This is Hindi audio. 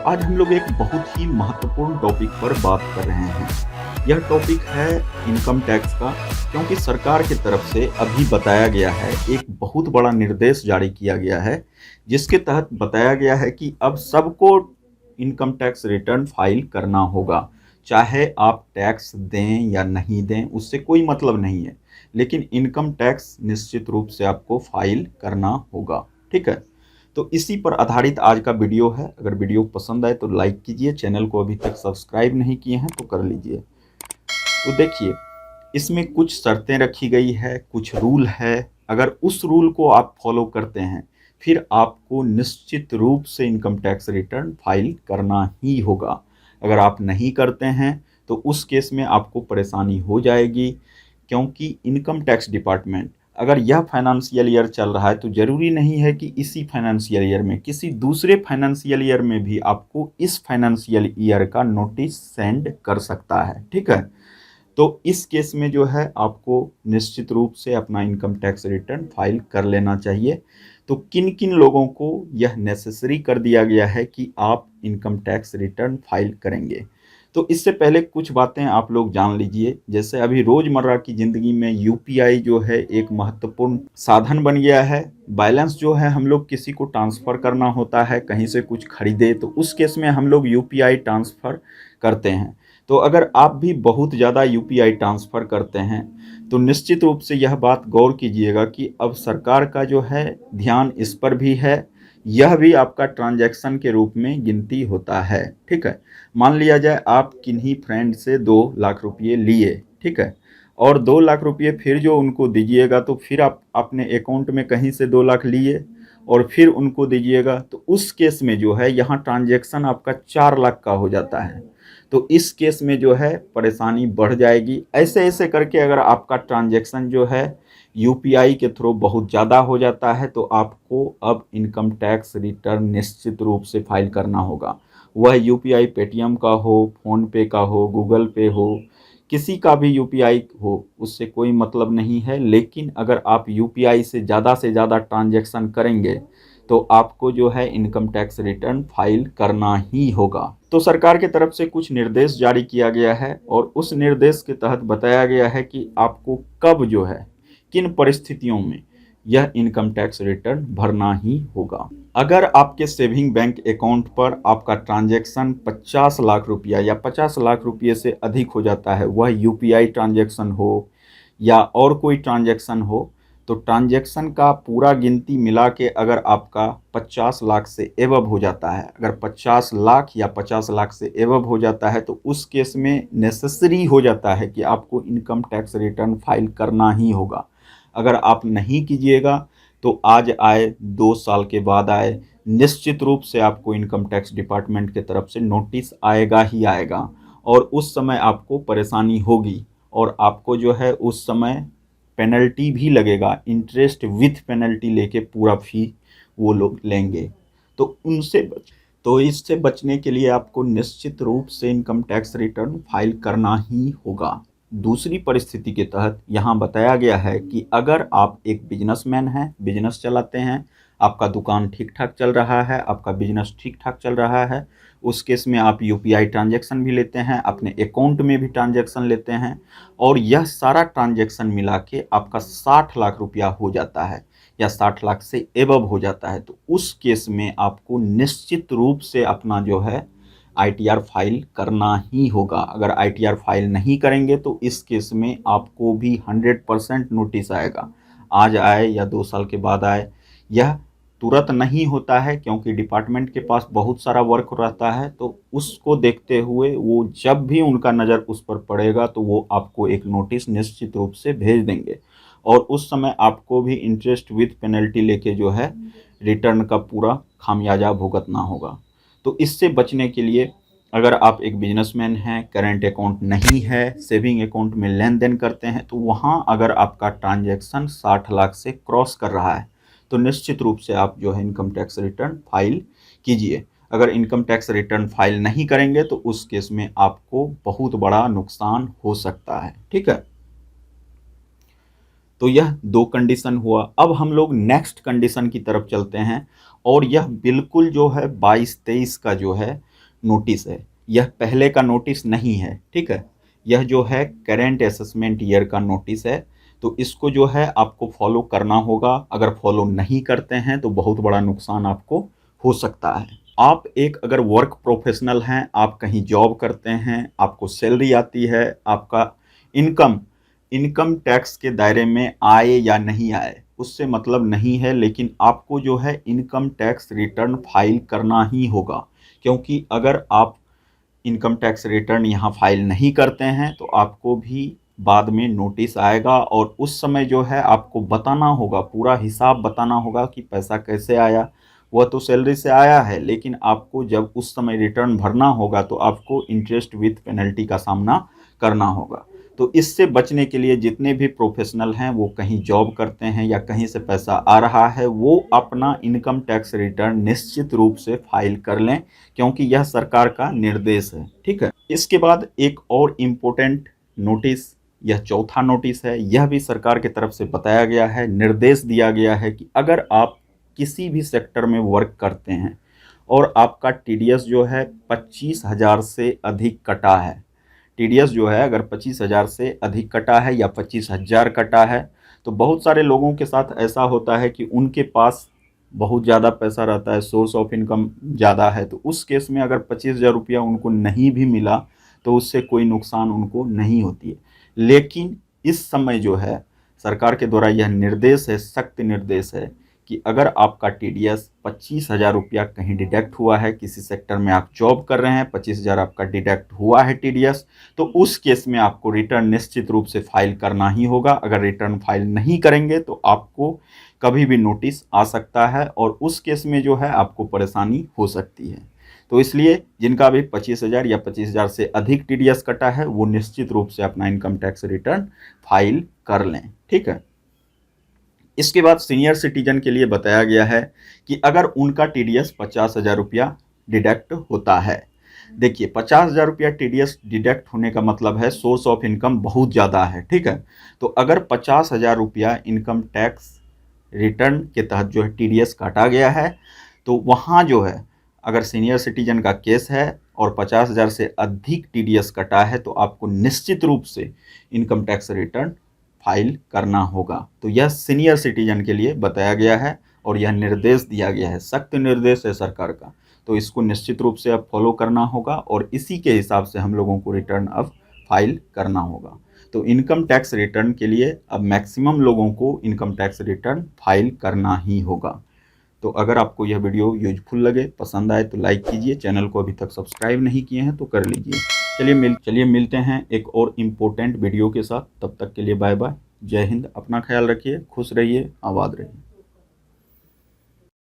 आज हम लोग एक बहुत ही महत्वपूर्ण टॉपिक पर बात कर रहे हैं। यह टॉपिक है इनकम टैक्स का, क्योंकि सरकार की तरफ से अभी बताया गया है, एक बहुत बड़ा निर्देश जारी किया गया है, जिसके तहत बताया गया है कि अब सबको इनकम टैक्स रिटर्न फाइल करना होगा। चाहे आप टैक्स दें या नहीं दें, उससे कोई मतलब नहीं है, लेकिन इनकम टैक्स निश्चित रूप से आपको फाइल करना होगा। ठीक है, तो इसी पर आधारित आज का वीडियो है। अगर वीडियो पसंद आए तो लाइक कीजिए, चैनल को अभी तक सब्सक्राइब नहीं किए हैं तो कर लीजिए। तो देखिए, इसमें कुछ शर्तें रखी गई है, कुछ रूल है। अगर उस रूल को आप फॉलो करते हैं, फिर आपको निश्चित रूप से इनकम टैक्स रिटर्न फाइल करना ही होगा। अगर आप नहीं करते हैं तो उस केस में आपको परेशानी हो जाएगी, क्योंकि इनकम टैक्स डिपार्टमेंट, अगर यह फाइनेंशियल ईयर चल रहा है तो ज़रूरी नहीं है कि इसी फाइनेंशियल ईयर में, किसी दूसरे फाइनेंशियल ईयर में भी आपको इस फाइनेंशियल ईयर का नोटिस सेंड कर सकता है। ठीक है, तो इस केस में जो है आपको निश्चित रूप से अपना इनकम टैक्स रिटर्न फाइल कर लेना चाहिए। तो किन किन लोगों को यह नेसेसरी कर दिया गया है कि आप इनकम टैक्स रिटर्न फाइल करेंगे। तो इससे पहले कुछ बातें आप लोग जान लीजिए। जैसे अभी रोज़मर्रा की ज़िंदगी में यूपीआई जो है एक महत्वपूर्ण साधन बन गया है। बैलेंस जो है हम लोग किसी को ट्रांसफ़र करना होता है, कहीं से कुछ खरीदे तो उस केस में हम लोग यूपीआई ट्रांसफ़र करते हैं। तो अगर आप भी बहुत ज़्यादा यूपीआई ट्रांसफ़र करते हैं तो निश्चित रूप से यह बात गौर कीजिएगा कि अब सरकार का जो है ध्यान इस पर भी है। यह भी आपका ट्रांजैक्शन के रूप में गिनती होता है। ठीक है, मान लिया जाए आप किन्हीं फ्रेंड से 2 लाख रुपये लिए, ठीक है, और 2 लाख रुपये फिर जो उनको दीजिएगा, तो फिर आप अपने अकाउंट में कहीं से 2 लाख लिए और फिर उनको दीजिएगा, तो उस केस में जो है यहाँ ट्रांजैक्शन आपका 4 लाख का हो जाता है। तो इस केस में जो है परेशानी बढ़ जाएगी। ऐसे ऐसे करके अगर आपका ट्रांजैक्शन जो है यूपीआई के थ्रू बहुत ज़्यादा हो जाता है तो आपको अब इनकम टैक्स रिटर्न निश्चित रूप से फाइल करना होगा। वह यूपीआई पेटीएम का हो, फ़ोनपे का हो, गूगल पे हो, किसी का भी यूपीआई हो, उससे कोई मतलब नहीं है। लेकिन अगर आप यूपीआई से ज़्यादा ट्रांजैक्शन करेंगे तो आपको जो है इनकम टैक्स रिटर्न फाइल करना ही होगा। तो सरकार की तरफ से कुछ निर्देश जारी किया गया है और उस निर्देश के तहत बताया गया है कि आपको कब जो है, किन परिस्थितियों में यह इनकम टैक्स रिटर्न भरना ही होगा। अगर आपके सेविंग बैंक अकाउंट पर आपका ट्रांजैक्शन 50 लाख रुपया या 50 लाख रुपये से अधिक हो जाता है, वह यूपीआई ट्रांजैक्शन हो या और कोई ट्रांजैक्शन हो, तो ट्रांजैक्शन का पूरा गिनती मिला के अगर आपका 50 लाख से एबव हो जाता है, अगर 50 लाख या 50 लाख से एबव हो जाता है, तो उस केस में नेसेसरी हो जाता है कि आपको इनकम टैक्स रिटर्न फाइल करना ही होगा। अगर आप नहीं कीजिएगा तो आज आए 2 साल के बाद आए, निश्चित रूप से आपको इनकम टैक्स डिपार्टमेंट की तरफ से नोटिस आएगा ही आएगा और उस समय आपको परेशानी होगी और आपको जो है उस समय पेनल्टी भी लगेगा। इंटरेस्ट विथ पेनल्टी लेके पूरा फी वो लोग लेंगे। तो इससे बचने के लिए आपको निश्चित रूप से इनकम टैक्स रिटर्न फाइल करना ही होगा। दूसरी परिस्थिति के तहत यहाँ बताया गया है कि अगर आप एक बिजनेसमैन हैं, बिजनेस चलाते हैं, आपका दुकान ठीक ठाक चल रहा है, आपका बिजनेस ठीक ठाक चल रहा है, उस केस में आप यूपीआई ट्रांजैक्शन भी लेते हैं, अपने अकाउंट में भी ट्रांजैक्शन लेते हैं और यह सारा ट्रांजैक्शन मिला के आपका 60 लाख रुपया हो जाता है या 60 लाख से एबव हो जाता है, तो उस केस में आपको निश्चित रूप से अपना जो है आईटीआर फाइल करना ही होगा। अगर आईटीआर फाइल नहीं करेंगे तो इस केस में आपको भी 100% नोटिस आएगा। आज आए या 2 साल के बाद आए, यह तुरंत नहीं होता है, क्योंकि डिपार्टमेंट के पास बहुत सारा वर्क रहता है। तो उसको देखते हुए वो जब भी उनका नज़र उस पर पड़ेगा तो वो आपको एक नोटिस निश्चित रूप से भेज देंगे और उस समय आपको भी इंटरेस्ट विथ पेनल्टी लेके जो है रिटर्न का पूरा खामियाजा भुगतना होगा। तो इससे बचने के लिए, अगर आप एक बिजनेसमैन हैं, करंट अकाउंट नहीं है, सेविंग अकाउंट में लेन देन करते हैं, तो वहाँ अगर आपका ट्रांजैक्शन 60 लाख से क्रॉस कर रहा है तो निश्चित रूप से आप जो है इनकम टैक्स रिटर्न फाइल कीजिए। अगर इनकम टैक्स रिटर्न फाइल नहीं करेंगे तो उस केस में आपको बहुत बड़ा नुकसान हो सकता है। ठीक है, तो यह 2 कंडीशन हुआ। अब हम लोग नेक्स्ट कंडीशन की तरफ चलते हैं और यह बिल्कुल जो है 22-23 का जो है नोटिस है, यह पहले का नोटिस नहीं है, ठीक है। यह जो है करेंट असेसमेंट ईयर का नोटिस है, तो इसको जो है आपको फॉलो करना होगा। अगर फॉलो नहीं करते हैं तो बहुत बड़ा नुकसान आपको हो सकता है। आप एक अगर वर्क प्रोफेशनल हैं, आप कहीं जॉब करते हैं, आपको सैलरी आती है, आपका इनकम टैक्स के दायरे में आए या नहीं आए उससे मतलब नहीं है, लेकिन आपको जो है इनकम टैक्स रिटर्न फाइल करना ही होगा। क्योंकि अगर आप इनकम टैक्स रिटर्न यहाँ फाइल नहीं करते हैं तो आपको भी बाद में नोटिस आएगा, और उस समय जो है आपको बताना होगा, पूरा हिसाब बताना होगा कि पैसा कैसे आया। वह तो सैलरी से आया है, लेकिन आपको जब उस समय रिटर्न भरना होगा तो आपको इंटरेस्ट विथ पेनल्टी का सामना करना होगा। तो इससे बचने के लिए जितने भी प्रोफेशनल हैं, वो कहीं जॉब करते हैं या कहीं से पैसा आ रहा है, वो अपना इनकम टैक्स रिटर्न निश्चित रूप से फाइल कर लें, क्योंकि यह सरकार का निर्देश है, ठीक है। इसके बाद एक और इम्पोर्टेंट नोटिस, यह चौथा नोटिस है, यह भी सरकार की तरफ से बताया गया है, निर्देश दिया गया है कि अगर आप किसी भी सेक्टर में वर्क करते हैं और आपका टीडीएस जो है 25,000 से अधिक कटा है, टीडीएस जो है अगर 25,000 से अधिक कटा है या 25,000 कटा है, तो बहुत सारे लोगों के साथ ऐसा होता है कि उनके पास बहुत ज़्यादा पैसा रहता है, सोर्स ऑफ इनकम ज़्यादा है, तो उस केस में अगर 25,000 रुपया उनको नहीं भी मिला तो उससे कोई नुकसान उनको नहीं होती है। लेकिन इस समय जो है सरकार के द्वारा यह निर्देश है, सख्त निर्देश है कि अगर आपका टीडीएस 25,000 रुपया कहीं डिडक्ट हुआ है, किसी सेक्टर में आप जॉब कर रहे हैं, 25,000 आपका डिडक्ट हुआ है टीडीएस, तो उस केस में आपको रिटर्न निश्चित रूप से फाइल करना ही होगा। अगर रिटर्न फाइल नहीं करेंगे तो आपको कभी भी नोटिस आ सकता है, और उस केस में जो है आपको परेशानी हो सकती है। तो इसलिए जिनका भी 25,000 या 25,000 से अधिक टीडीएस कटा है, वो निश्चित रूप से अपना इनकम टैक्स रिटर्न फाइल कर लें, ठीक है। इसके बाद सीनियर सिटीजन के लिए बताया गया है कि अगर उनका टीडीएस 50,000 रुपया डिडक्ट होता है, देखिए 50,000 रुपया टीडीएस डिडक्ट होने का मतलब है सोर्स ऑफ इनकम बहुत ज़्यादा है, ठीक है। तो अगर 50,000 रुपया इनकम टैक्स रिटर्न के तहत जो है टीडीएस काटा गया है, तो वहाँ जो है अगर सीनियर सिटीजन का केस है और 50,000 से अधिक टीडीएस कटा है, तो आपको निश्चित रूप से इनकम टैक्स रिटर्न फाइल करना होगा। तो यह सीनियर सिटीजन के लिए बताया गया है और यह निर्देश दिया गया है, सख्त निर्देश है सरकार का। तो इसको निश्चित रूप से अब फॉलो करना होगा और इसी के हिसाब से हम लोगों को रिटर्न अब फाइल करना होगा। तो इनकम टैक्स रिटर्न के लिए अब मैक्सिमम लोगों को इनकम टैक्स रिटर्न फाइल करना ही होगा। तो अगर आपको यह वीडियो यूजफुल लगे, पसंद आए तो लाइक कीजिए, चैनल को अभी तक सब्सक्राइब नहीं किए हैं तो कर लीजिए। चलिए मिलते हैं एक और इम्पोर्टेंट वीडियो के साथ। तब तक के लिए बाय बाय, जय हिंद, अपना ख्याल रखिए, खुश रहिए, आबाद रहिए।